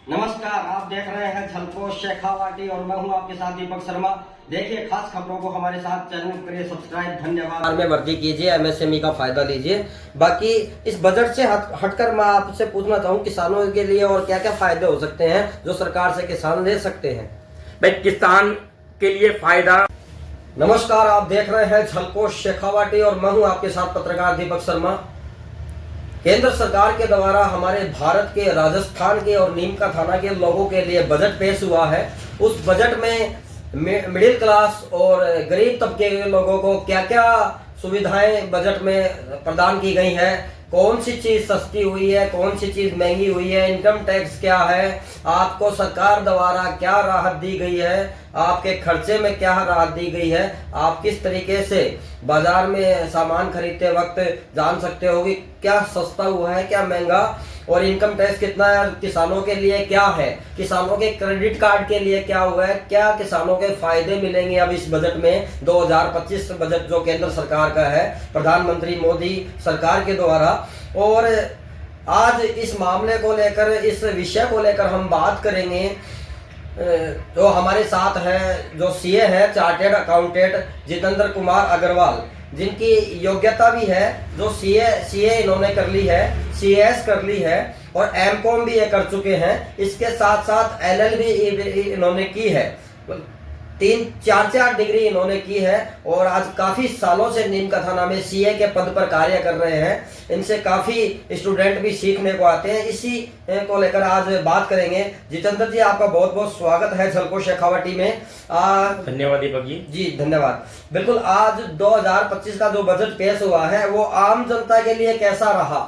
नमस्कार, आप देख रहे हैं झलको शेखावाटी और मैं हूं आपके साथ दीपक शर्मा। देखिए खास खबरों को हमारे साथ चैनल करिए सब्सक्राइब। धन्यवाद। में भर्ती कीजिए, एमएसएमई का फायदा लीजिए। बाकी इस बजट से हटकर मैं आपसे पूछना चाहूँ किसानों के लिए और क्या क्या फायदे हो सकते हैं जो सरकार से किसान ले सकते हैं। भाई किसान के लिए फायदा। नमस्कार, आप देख रहे हैं झलको शेखावाटी और मैं हूं आपके साथ पत्रकार दीपक शर्मा। केंद्र सरकार के द्वारा हमारे भारत के राजस्थान के और नीमका थाना के लोगों के लिए बजट पेश हुआ है। उस बजट में मिडिल क्लास और गरीब तबके के लोगों को क्या क्या सुविधाएं बजट में प्रदान की गई हैं, कौन सी चीज सस्ती हुई है, कौन सी चीज महंगी हुई है, इनकम टैक्स क्या है, आपको सरकार द्वारा क्या राहत दी गई है, आपके खर्चे में क्या राहत दी गई है, आप किस तरीके से बाजार में सामान खरीदते वक्त जान सकते हो कि क्या सस्ता हुआ है क्या महंगा, और इनकम टैक्स कितना है, किसानों के लिए क्या है, किसानों के क्रेडिट कार्ड के लिए क्या हुआ है, क्या किसानों के फायदे मिलेंगे अब इस बजट में 2025 बजट जो केंद्र सरकार का है प्रधानमंत्री मोदी सरकार के द्वारा। और आज इस मामले को लेकर, इस विषय को लेकर हम बात करेंगे। जो हमारे साथ हैं, जो सीए है चार्टेड अकाउंटेंट जितेंद्र कुमार अग्रवाल, जिनकी योग्यता भी है, जो सीए इन्होंने कर ली है, सीएस कर ली है और एमकॉम भी ये कर चुके हैं। इसके साथ साथ एलएलबी इन्होंने की है, 3-4 डिग्री इन्होंने की है और आज काफी सालों से नीमका थाना में सीए के पद पर कार्य कर रहे हैं। इनसे काफी स्टूडेंट भी सीखने को आते हैं। इसी को लेकर आज बात करेंगे। जितेंद्र जी, आपका बहुत बहुत स्वागत है झलको शेखावाटी में। धन्यवाद दीपक जी। जी धन्यवाद। बिल्कुल, आज 2025 का जो बजट पेश हुआ है वो आम जनता के लिए कैसा रहा?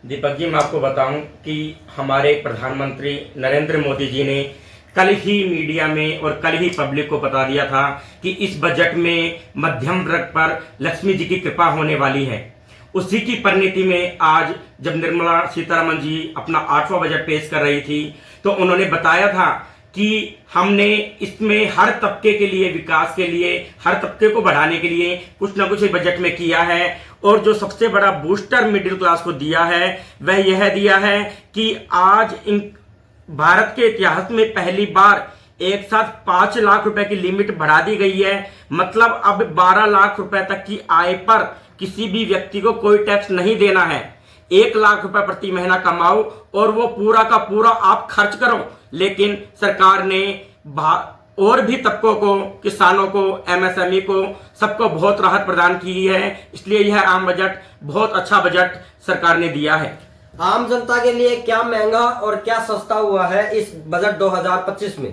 दीपक जी, मैं आपको बताऊं कि हमारे प्रधानमंत्री नरेंद्र मोदी जी ने कल ही मीडिया में और कल ही पब्लिक को बता दिया था कि इस बजट में मध्यम वर्ग पर लक्ष्मी जी की कृपा होने वाली है। उसी की परिणति में आज जब निर्मला सीतारमण जी अपना 8वां बजट पेश कर रही थी तो उन्होंने बताया था कि हमने इसमें हर तबके के लिए, विकास के लिए, हर तबके को बढ़ाने के लिए कुछ ना कुछ बजट में किया है। और जो सबसे बड़ा बूस्टर मिडिल क्लास को दिया है वह यह दिया है कि आज इन भारत के इतिहास में पहली बार एक साथ 5 लाख रुपए की लिमिट बढ़ा दी गई है। मतलब अब 12 लाख रुपए तक की आय पर किसी भी व्यक्ति को कोई टैक्स नहीं देना है। 1 लाख रुपए प्रति महीना कमाओ और वो पूरा का पूरा आप खर्च करो। लेकिन सरकार ने और भी तबकों को, किसानों को, एमएसएमई को, सबको बहुत राहत प्रदान की है। इसलिए यह आम बजट बहुत अच्छा बजट सरकार ने दिया है। आम जनता के लिए क्या महंगा और क्या सस्ता हुआ है इस बजट 2025 में?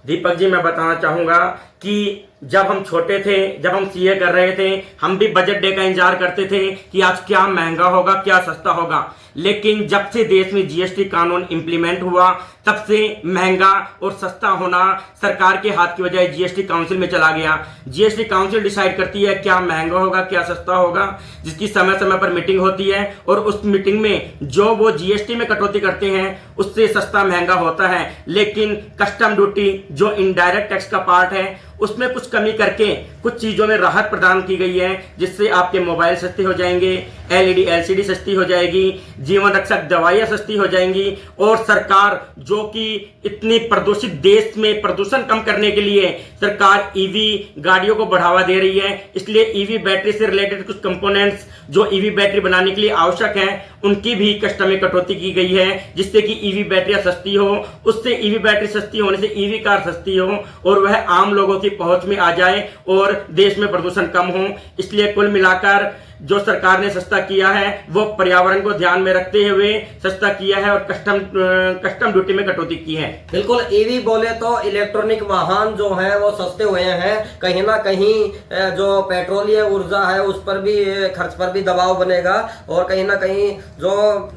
दीपक जी, मैं बताना चाहूंगा कि जब हम छोटे थे, जब हम सीए कर रहे थे, हम भी बजट डे का इंतजार करते थे कि आज क्या महंगा होगा, क्या सस्ता होगा। लेकिन जब से देश में जीएसटी कानून इंप्लीमेंट हुआ तब से महंगा और सस्ता होना सरकार के हाथ की बजाय जीएसटी काउंसिल में चला गया। जीएसटी काउंसिल डिसाइड करती है क्या महंगा होगा, क्या सस्ता होगा, जिसकी समय समय पर मीटिंग होती है और उस मीटिंग में जो वो जीएसटी में कटौती करते हैं उससे सस्ता महंगा होता है। लेकिन कस्टम ड्यूटी जो इनडायरेक्ट टैक्स का पार्ट है उसमें कुछ कमी करके कुछ चीजों में राहत प्रदान की गई है, जिससे आपके मोबाइल सस्ते हो जाएंगे, एलईडी एलसीडी सस्ती हो जाएगी, जीवन रक्षक दवाइयां सस्ती हो जाएंगी। और सरकार जो कि इतनी प्रदूषित देश में प्रदूषण कम करने के लिए सरकार ईवी गाड़ियों को बढ़ावा दे रही है, इसलिए ईवी बैटरी से रिलेटेड कुछ कंपोनेंट्स जो ईवी बैटरी बनाने के लिए आवश्यक है उनकी भी कस्टम में कटौती की गई है, जिससे कि ईवी बैटरियां सस्ती हो। उससे ईवी बैटरी सस्ती होने से ईवी कार सस्ती हो और वह आम लोगों की पहुंच में आ जाए और देश में प्रदूषण कम हो। इसलिए कुल मिलाकर जो सरकार ने सस्ता किया है वो पर्यावरण को ध्यान में रखते हुए सस्ता किया है और कस्टम ड्यूटी में कटौती की है। बिल्कुल, ईवी बोले तो इलेक्ट्रॉनिक वाहन जो है वो सस्ते हुए हैं। कहीं ना कहीं जो पेट्रोलियम ऊर्जा है उस पर भी, खर्च पर भी दबाव बनेगा और कहीं ना कहीं जो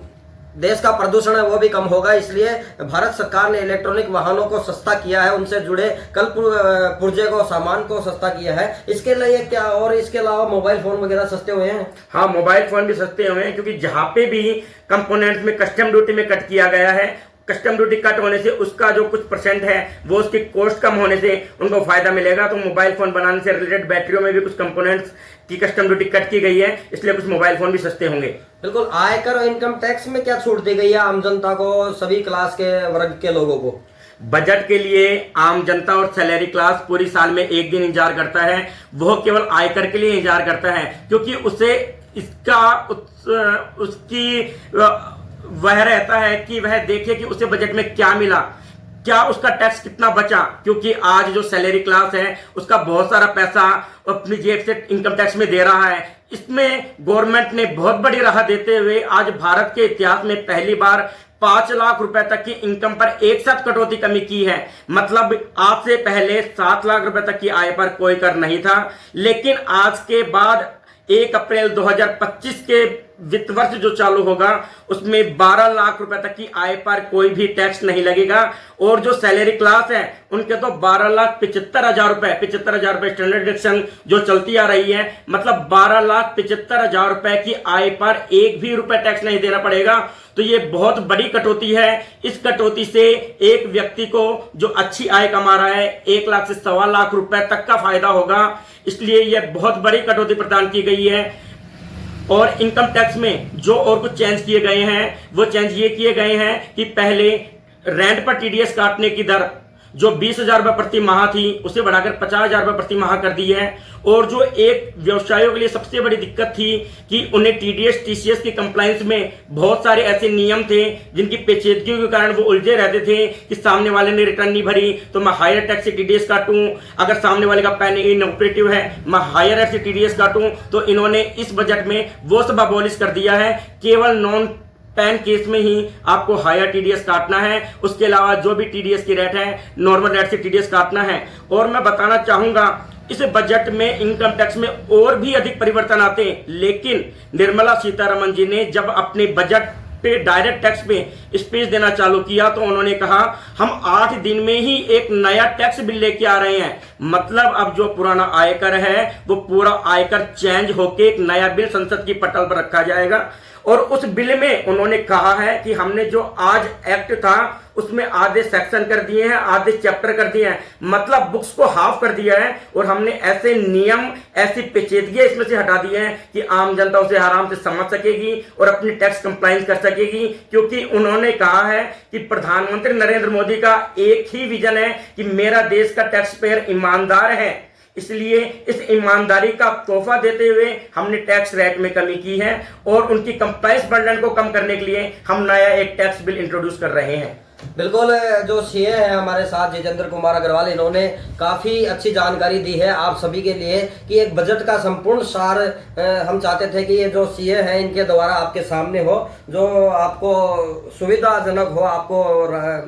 देश का प्रदूषण है वो भी कम होगा। इसलिए भारत सरकार ने इलेक्ट्रॉनिक वाहनों को सस्ता किया है, उनसे जुड़े कल पुर्जे को, सामान को सस्ता किया है। इसके लिए क्या, और इसके अलावा मोबाइल फोन वगैरह सस्ते हुए हैं? हाँ, मोबाइल फोन भी सस्ते हुए हैं, क्योंकि जहां पे भी कंपोनेंट्स में कस्टम ड्यूटी में कट किया गया है, कस्टम ड्यूटी कट होने से उसका जो कुछ % है वो उसकी कॉस्ट कम होने से उनको फायदा मिलेगा। तो मोबाइल फोन बनाने से रिलेटेड बैटरियों में भी कुछ कंपोनेंट्स की कस्टम ड्यूटी कट की गई है, इसलिए कुछ मोबाइल फोन भी सस्ते होंगे। बिल्कुल, आयकर और इनकम टैक्स में क्या छूट दी गई है आम जनता को, सभी क्लास के वर्ग के लोगों को? बजट के लिए आम जनता और सैलरी क्लास पूरी साल में एक दिन इंतजार करता है, वो केवल आयकर के लिए इंतजार करता है, क्योंकि उसे उसकी वह रहता है कि वह देखे कि उसे बजट में क्या मिला, क्या उसका टैक्स कितना बचा, क्योंकि आज जो सैलरी क्लास है उसका बहुत सारा पैसा अपनी जेब से इनकम टैक्स में दे रहा है। इसमें गवर्नमेंट ने बहुत बड़ी राहत देते हुए आज भारत के इतिहास में पहली बार 5 लाख रुपए तक की इनकम पर एक साथ कटौती कमी की है। मतलब आज से पहले 7 लाख रुपए तक की आय पर कोई कर नहीं था, लेकिन आज के बाद 1 अप्रैल 2025 के वित्त वर्ष जो चालू होगा उसमें 12 लाख रुपए तक की आय पर कोई भी टैक्स नहीं लगेगा। और जो सैलरी क्लास है उनके तो 12,75,000 रुपए, 75,000 रुपए स्टैंडर्ड डिडक्शन जो चलती आ रही है, मतलब 12,75,000 रुपए की आय पर एक भी रुपए टैक्स नहीं देना पड़ेगा। तो ये बहुत बड़ी कटौती है। इस कटौती से एक व्यक्ति को जो अच्छी आय कमा रहा है 1 लाख से 1.25 लाख रुपए तक का फायदा होगा। इसलिए यह बहुत बड़ी कटौती प्रदान की गई है। और इनकम टैक्स में जो और कुछ चेंज किए गए हैं, वो चेंज ये किए गए हैं कि पहले रेंट पर टीडीएस काटने की दर जो 20,000 रुपए प्रति माह थी उसे बढ़ाकर 50,000 रुपए प्रति माह कर दी है। और जो एक व्यवसायियों के लिए सबसे बड़ी दिक्कत थी कि उन्हें टीडीएस टीसीएस की कंप्लायंस में बहुत सारे ऐसे नियम थे जिनकी पेचीदगियों के कारण वो उलझे रहते थे कि सामने वाले ने रिटर्न नहीं भरी तो मैं हायर टैक्स से टीडीएस काटूं, अगर सामने वाले का पैन इनऑपरेटिव है मैं हायर टैक्स से टीडीएस काटूं। तो इन्होंने इस बजट में वो सब अबॉलिश कर दिया है। केवल नॉन पैन केस में ही आपको हायर टीडीएस काटना है, उसके अलावा जो भी टीडीएस की रेट है नॉर्मल रेट से टीडीएस काटना है। और मैं बताना चाहूंगा इस बजट में इनकम टैक्स में और भी अधिक परिवर्तन आते हैं, लेकिन निर्मला सीतारमण जी ने जब अपने बजट पे डायरेक्ट टैक्स पे स्पीच देना चालू किया तो उन्होंने कहा हम 8 दिन में ही एक नया टैक्स बिल लेके आ रहे हैं। मतलब अब जो पुराना आयकर है वो पूरा आयकर चेंज होके एक नया बिल संसद की पटल पर रखा जाएगा। और उस बिल में उन्होंने कहा है कि हमने जो आज एक्ट था उसमें आधे सेक्शन कर दिए हैं, आधे चैप्टर कर दिए हैं, मतलब बुक्स को हाफ कर दिया है। और हमने ऐसे नियम, ऐसी पेचीदगियां इसमें से हटा दी हैं कि आम जनता उसे आराम से समझ सकेगी और अपनी टैक्स कंप्लायंस कर सकेगी। क्योंकि उन्होंने कहा है कि प्रधानमंत्री नरेंद्र मोदी का एक ही विजन है कि मेरा देश का टैक्स पेयर ईमानदार है, इसलिए इस ईमानदारी का तोहफा देते हुए हमने टैक्स रेट में कमी की है और उनकी कंप्लायंस बर्डन को कम करने के लिए हम नया एक टैक्स बिल इंट्रोड्यूस कर रहे हैं। बिल्कुल, जो सीए हैं हमारे साथ जितेंद्र कुमार अग्रवाल, इन्होंने काफ़ी अच्छी जानकारी दी है आप सभी के लिए कि एक बजट का संपूर्ण सार हम चाहते थे कि ये जो सीए हैं इनके द्वारा आपके सामने हो, जो आपको सुविधाजनक हो, आपको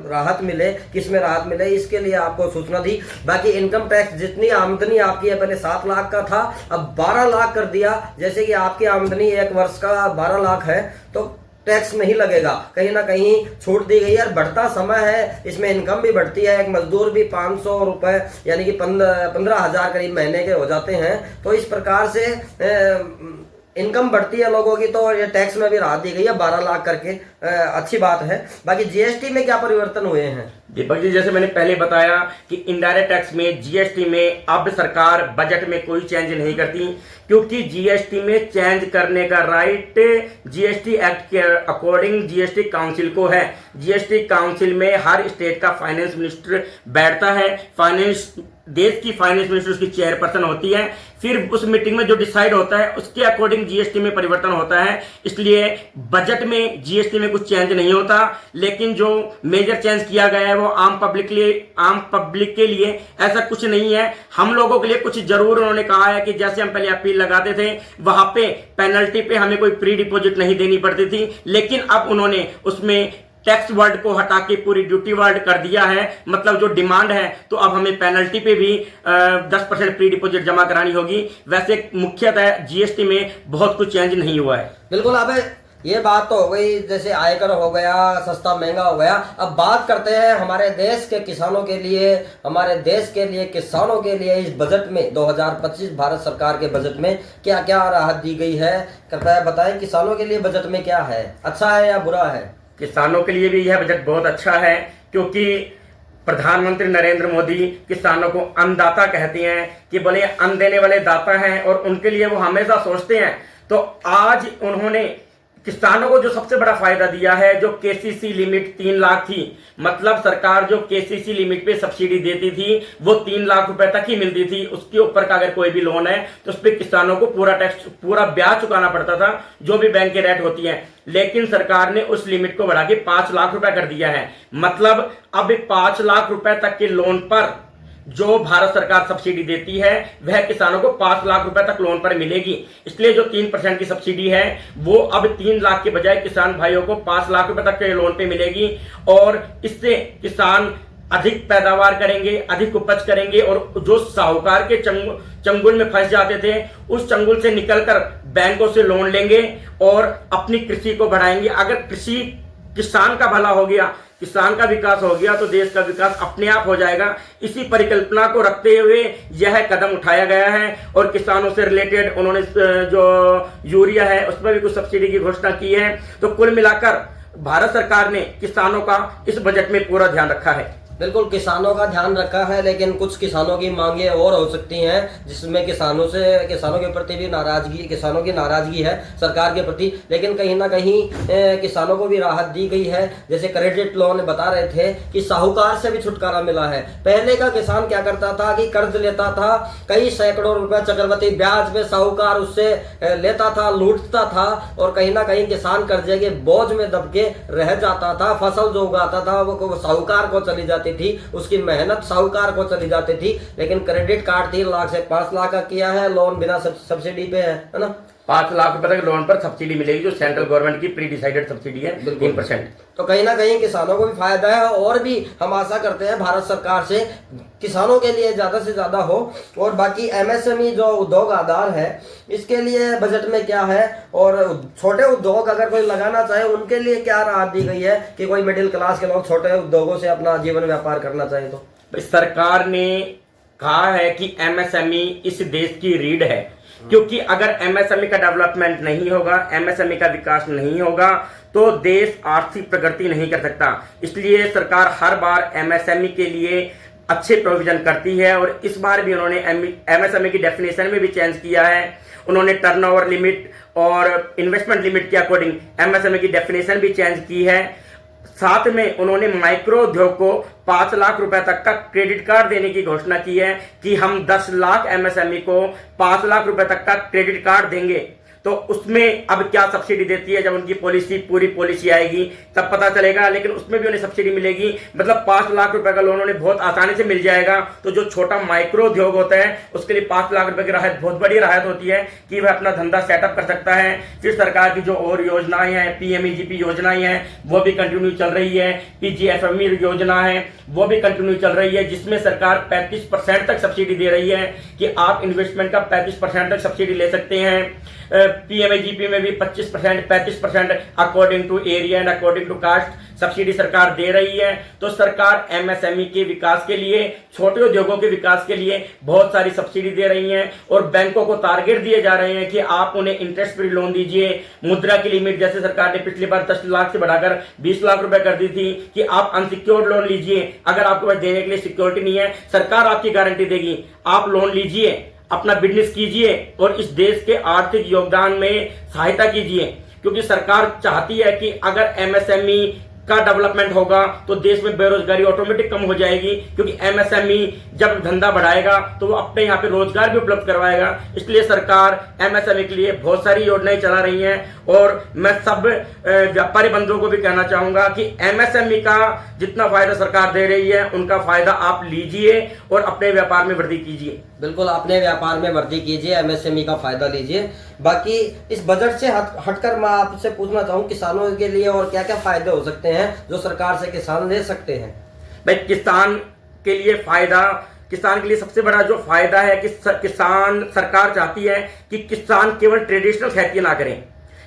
राहत मिले, किसमें राहत मिले इसके लिए आपको सूचना दी। बाकी इनकम टैक्स जितनी आमदनी आपकी है पहले 7 लाख का था, अब 12 लाख कर दिया। जैसे कि आपकी आमदनी 1 वर्ष का 12 लाख है तो टैक्स नहीं लगेगा, कहीं ना कहीं छूट दी गई है। और बढ़ता समय है इसमें इनकम भी बढ़ती है, एक मजदूर भी 500 रुपए यानी कि 15,000 करीब महीने के हो जाते हैं। तो इस प्रकार से इनकम बढ़ती है लोगों की, तो ये टैक्स में भी राहत दी गई है 12 लाख करके, अच्छी बात है। बाकी जीएसटी में क्या परिवर्तन हुए हैं? दीपक जी, जैसे मैंने पहले बताया कि इनडायरेक्ट टैक्स में जीएसटी में अब सरकार बजट में कोई चेंज नहीं करती, क्योंकि जीएसटी में चेंज करने का राइट जीएसटी एक्ट के अकॉर्डिंग जीएसटी काउंसिल को है। जीएसटी काउंसिल में हर स्टेट का फाइनेंस मिनिस्टर बैठता है, देश की फाइनेंस मिनिस्टर उसकी चेयरपर्सन होती है। फिर उस मीटिंग में जो डिसाइड होता है उसके अकॉर्डिंग जीएसटी में परिवर्तन होता है। इसलिए बजट में जीएसटी में कुछ चेंज नहीं होता, लेकिन जो मेजर चेंज किया गया है वो आम पब्लिक के लिए ऐसा कुछ नहीं है। हम लोगों के लिए कुछ जरूर उन्होंने कहा है कि जैसे हम पहले अपील लगाते थे वहां पे पेनल्टी पे हमें कोई प्री डिपॉजिट नहीं देनी पड़ती थी, लेकिन अब उन्होंने उसमें टैक्स वर्ड को हटा के पूरी ड्यूटी वर्ड कर दिया है। मतलब जो डिमांड है तो अब हमें पेनल्टी पे भी 10% प्री डिपॉजिट जमा करानी होगी। वैसे मुख्यतः जीएसटी में बहुत कुछ चेंज नहीं हुआ है। बिल्कुल, अब ये बात तो हो गई, जैसे आयकर हो गया, सस्ता महंगा हो गया। अब बात करते हैं हमारे देश के किसानों के लिए, हमारे देश के लिए किसानों के लिए इस बजट में 2025 भारत सरकार के बजट में क्या क्या राहत दी गई है, कृपया बताएं। किसानों के लिए बजट में क्या है, अच्छा है या बुरा है? किसानों के लिए भी यह बजट बहुत अच्छा है, क्योंकि प्रधानमंत्री नरेंद्र मोदी किसानों को अन्नदाता कहते हैं कि बोले अन्न देने वाले दाता हैं और उनके लिए वो हमेशा सोचते हैं। तो आज उन्होंने किसानों को जो सबसे बड़ा फायदा दिया है, जो केसीसी लिमिट 3 लाख थी, मतलब सरकार जो केसीसी लिमिट पे सब्सिडी देती थी वो 3 लाख रुपए तक ही मिलती थी। उसके ऊपर का अगर कोई भी लोन है तो उस पर किसानों को पूरा टैक्स, पूरा ब्याज चुकाना पड़ता था, जो भी बैंक की रेट होती है। लेकिन सरकार ने उस लिमिट को बढ़ा के 5 लाख रुपए कर दिया है। मतलब अब 5 लाख रुपए तक के लोन पर जो भारत सरकार सब्सिडी देती है वह किसानों को 5 लाख रुपए तक लोन पर मिलेगी। इसलिए जो 3% की सब्सिडी है वो अब 3 लाख के बजाय किसान भाइयों को 5 लाख रुपए तक के लोन पे मिलेगी और इससे किसान अधिक पैदावार करेंगे, अधिक उपज करेंगे और जो साहूकार के चंगुल में फंस जाते थे उस चंगुल से निकलकर बैंकों से लोन लेंगे और अपनी कृषि को बढ़ाएंगे। अगर कृषि किसान का भला हो गया, किसान का विकास हो गया तो देश का विकास अपने आप हो जाएगा। इसी परिकल्पना को रखते हुए यह कदम उठाया गया है और किसानों से रिलेटेड उन्होंने जो यूरिया है उस पर भी कुछ सब्सिडी की घोषणा की है। तो कुल मिलाकर भारत सरकार ने किसानों का इस बजट में पूरा ध्यान रखा है। बिल्कुल किसानों का ध्यान रखा है, लेकिन कुछ किसानों की मांगे और हो सकती हैं जिसमें किसानों के प्रति भी नाराजगी, किसानों की नाराजगी है सरकार के प्रति। लेकिन कहीं ना कहीं किसानों को भी राहत दी गई है। जैसे क्रेडिट लोन बता रहे थे कि साहूकार से भी छुटकारा मिला है। पहले का किसान क्या करता था कि कर्ज लेता था, कई सैकड़ों रुपए चक्रवृद्धि ब्याज में साहूकार उससे लेता था, लूटता था और कहीं ना कहीं किसान कर्जे के बोझ में दब के रह जाता था। फसल जो उगाता था वो साहूकार को चली जाती थी, उसकी मेहनत साहूकार को चली जाती थी। लेकिन क्रेडिट कार्ड 3 लाख से 5 लाख का किया है, लोन बिना सब्सिडी पे है ना। 5 लाख रुपए तक लोन पर सब्सिडी मिलेगी, जो सेंट्रल गवर्नमेंट की प्री डिसाइडेड सब्सिडी है 3%। तो कहीं ना कहीं किसानों को भी फायदा है और भी हम आशा करते हैं भारत सरकार से किसानों के लिए ज्यादा से ज्यादा हो। और बाकी एमएसएमई जो उद्योग आधार है इसके लिए बजट में क्या है और छोटे उद्योग अगर कोई लगाना चाहे उनके लिए क्या राहत दी गई है कि कोई मिडिल क्लास के लोग छोटे उद्योगों से अपना जीवन व्यापार करना चाहे तो। सरकार ने कहा है कि एमएसएमई इस देश की रीढ़ है, क्योंकि अगर एमएसएमई का डेवलपमेंट नहीं होगा, एमएसएमई का विकास नहीं होगा तो देश आर्थिक प्रगति नहीं कर सकता। इसलिए सरकार हर बार एमएसएमई के लिए अच्छे प्रोविजन करती है और इस बार भी उन्होंने एमएसएमई की डेफिनेशन में भी चेंज किया है। उन्होंने टर्नओवर लिमिट और इन्वेस्टमेंट लिमिट के अकॉर्डिंग एमएसएमई की डेफिनेशन भी चेंज की है। साथ में उन्होंने माइक्रो उद्योग को 5 लाख रुपए तक का क्रेडिट कार्ड देने की घोषणा की है कि हम 10 लाख एमएसएमई को 5 लाख रुपए तक का क्रेडिट कार्ड देंगे। तो उसमें अब क्या सब्सिडी देती है, जब उनकी पूरी पॉलिसी आएगी तब पता चलेगा। लेकिन उसमें भी उन्हें सब्सिडी मिलेगी, मतलब 5 लाख रुपए का लोन उन्हें बहुत आसानी से मिल जाएगा। तो जो छोटा माइक्रो उद्योग होता है उसके लिए 5 लाख रुपए की राहत बहुत बड़ी राहत होती है कि वह अपना धंधा सेटअप कर सकता है। फिर सरकार की जो और योजनाएं हैं, पीएमईजीपी योजनाएं हैं वो भी कंटिन्यू चल रही है, पीजीएफएमई योजना है वो भी कंटिन्यू चल रही है, जिसमें सरकार 35% तक सब्सिडी दे रही है कि आप इन्वेस्टमेंट का 35% तक सब्सिडी ले सकते हैं। पीएमईजीपी में भी 25%, 35% according to area and according to caste subsidy सरकार दे रही है। तो सरकार एमएसएमई के विकास के लिए, छोटे उद्योगों के विकास के लिए बहुत सारी सब्सिडी दे रही है और बैंकों को टारगेट दिए जा रहे हैं कि आप उन्हें इंटरेस्ट फ्री लोन दीजिए। मुद्रा की लिमिट जैसे सरकार ने पिछली बार 10 लाख से बढ़ाकर 20 लाख रुपए कर दी थी कि आप अनसिक्योर्ड लोन लीजिए। अगर आपके पास देने के लिए सिक्योरिटी नहीं है, सरकार आपकी गारंटी देगी, आप लोन लीजिए, अपना बिजनेस कीजिए और इस देश के आर्थिक योगदान में सहायता कीजिए। क्योंकि सरकार चाहती है कि अगर एमएसएमई का डेवलपमेंट होगा तो देश में बेरोजगारी ऑटोमेटिक कम हो जाएगी, क्योंकि एमएसएमई जब धंधा बढ़ाएगा तो वो अपने यहाँ पे रोजगार भी उपलब्ध करवाएगा। इसलिए सरकार एमएसएमई के लिए बहुत सारी योजनाएं चला रही हैं और मैं सब व्यापारी बंधुओं को भी कहना चाहूंगा कि एमएसएमई का जितना फायदा सरकार दे रही है उनका फायदा आप लीजिए और अपने व्यापार में वृद्धि कीजिए। बिल्कुल अपने व्यापार में वृद्धि कीजिए, एमएसएमई का फायदा लीजिए। बाकी इस बजट से हटकर मैं आपसे पूछना चाहूँ किसानों के लिए और क्या क्या फायदे हो सकते हैं जो सरकार से किसान ले सकते हैं। भाई किसान के लिए फायदा, किसान के लिए सबसे बड़ा जो फायदा है कि किसान, सरकार चाहती है कि किसान केवल ट्रेडिशनल खेती ना करें,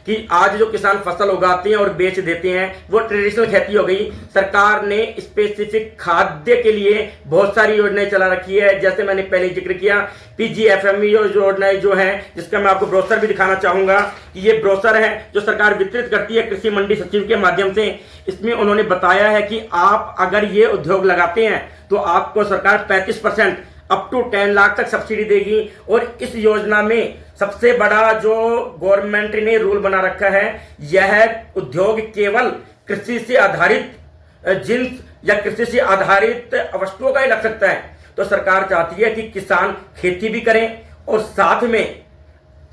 कि आज जो किसान फसल उगाते हैं और बेच देते हैं वो ट्रेडिशनल खेती हो गई। सरकार ने स्पेसिफिक खाद्य के लिए बहुत सारी योजनाएं चला रखी है, जैसे मैंने पहले जिक्र किया पीजीएफएमई योजनाएं जो है, जिसका मैं आपको ब्रोशर भी दिखाना चाहूंगा कि ये ब्रोशर है जो सरकार वितरित करती है कृषि मंडी सचिव के माध्यम से। इसमें उन्होंने बताया है कि आप अगर ये उद्योग लगाते हैं तो आपको सरकार 35% अप टू 10 लाख तक सब्सिडी देगी। और इस योजना में सबसे बड़ा जो गवर्नमेंट ने रूल बना रखा है, यह उद्योग केवल कृषि से आधारित जिन्स या कृषि से आधारित वस्तुओं का ही लग सकता है। तो सरकार चाहती है कि किसान खेती भी करें और साथ में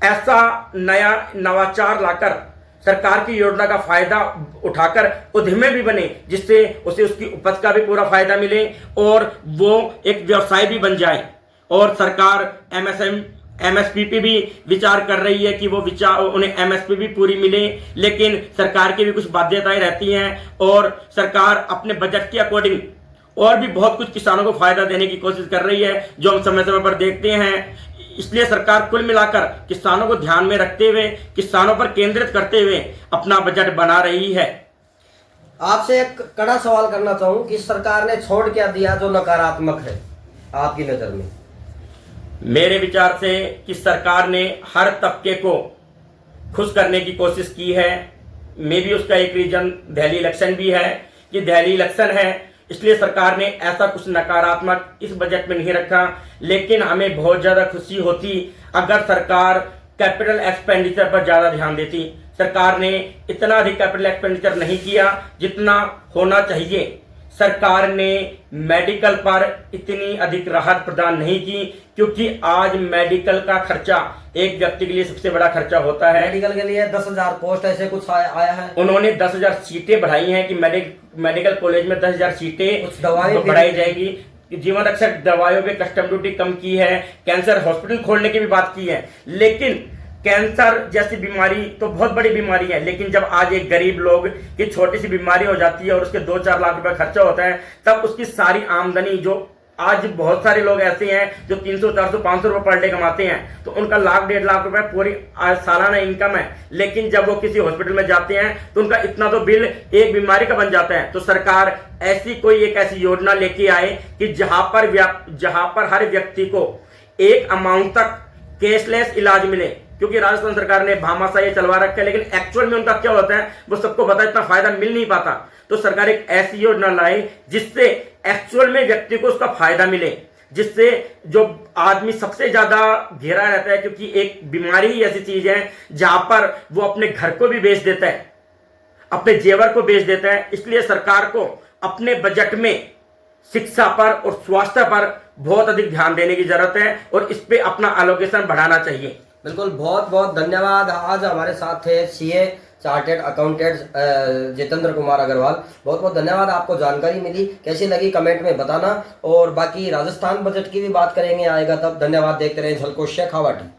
ऐसा नया नवाचार लाकर सरकार की योजना का फायदा उठाकर उद्यमी भी बने, जिससे उसे उसकी उपज का भी पूरा फायदा मिले और वो एक व्यवसाय भी बन जाए। और सरकार एमएसपी पे भी विचार कर रही है कि वो उन्हें एमएसपी भी पूरी मिले, लेकिन सरकार की भी कुछ बाध्यताएं रहती हैं और सरकार अपने बजट के अकॉर्डिंग और भी बहुत कुछ किसानों को फायदा देने की कोशिश कर रही है, जो हम समय समय पर देखते हैं। इसलिए सरकार कुल मिलाकर किसानों को ध्यान में रखते हुए, किसानों पर केंद्रित करते हुए अपना बजट बना रही है। आपसे एक कड़ा सवाल करना चाहूं कि सरकार ने छोड़ क्या दिया जो नकारात्मक है आपकी नजर में? मेरे विचार से कि सरकार ने हर तबके को खुश करने की कोशिश की है। मे भी उसका एक रीजन दिल्ली इलेक्शन भी है कि दिल्ली इलेक्शन है, इसलिए सरकार ने ऐसा कुछ नकारात्मक इस बजट में नहीं रखा। लेकिन हमें बहुत ज़्यादा खुशी होती अगर सरकार कैपिटल एक्सपेंडिचर पर ज़्यादा ध्यान देती। सरकार ने इतना अधिक कैपिटल एक्सपेंडिचर नहीं किया जितना होना चाहिए। सरकार ने मेडिकल पर इतनी अधिक राहत प्रदान नहीं की, क्योंकि आज मेडिकल का खर्चा एक व्यक्ति के लिए सबसे बड़ा खर्चा होता है। मेडिकल के लिए 10,000 पोस्ट ऐसे कुछ आया है। उन्होंने 10,000 सीटें बढ़ाई हैं कि मेडिकल कॉलेज में 10,000 सीटें बढ़ाई जाएगी। जीवन रक्षक दवाइयों पे कस्टम ड्यूटी कम की है। कैंसर हॉस्पिटल खोलने की भी बात की है। लेकिन कैंसर जैसी बीमारी तो बहुत बड़ी बीमारी है, लेकिन जब आज एक गरीब लोग की छोटी सी बीमारी हो जाती है और उसके 2-4 लाख रुपए खर्चा होता है, तब उसकी सारी आमदनी, जो आज बहुत सारे लोग ऐसे हैं जो 300, 400, 500 रुपए पर डे कमाते हैं, तो उनका 1-1.5 लाख रुपए पूरी सालाना इनकम है। लेकिन जब वो किसी हॉस्पिटल में जाते हैं तो उनका इतना तो बिल एक बीमारी का बन जाता है। तो सरकार ऐसी योजना लेके आए कि जहां पर हर व्यक्ति को एक अमाउंट तक कैशलेस इलाज मिले। क्योंकि राजस्थान सरकार ने भामाशाह ये चलवा रखा है, लेकिन एक्चुअल में उनका क्या होता है वो सबको पता है, इतना फायदा मिल नहीं पाता। तो सरकार एक ऐसी योजना लाई जिससे एक्चुअल में व्यक्ति को उसका फायदा मिले, जिससे जो आदमी सबसे ज्यादा घेरा रहता है, क्योंकि एक बीमारी ही ऐसी चीज है जहां पर वो अपने घर को भी बेच देता है, अपने जेवर को बेच देता है। इसलिए सरकार को अपने बजट में शिक्षा पर और स्वास्थ्य पर बहुत अधिक ध्यान देने की जरूरत है और इस पे अपना एलोकेशन बढ़ाना चाहिए। बिल्कुल, बहुत बहुत धन्यवाद। आज हमारे साथ थे CA chartered accountant Jitendra Kumar Agrawal. बहुत बहुत धन्यवाद। आपको जानकारी मिली, कैसी लगी कमेंट में बताना। और बाकी राजस्थान बजट की भी बात करेंगे, आएगा तब। धन्यवाद। देखते रहें झलको शेखावाटी।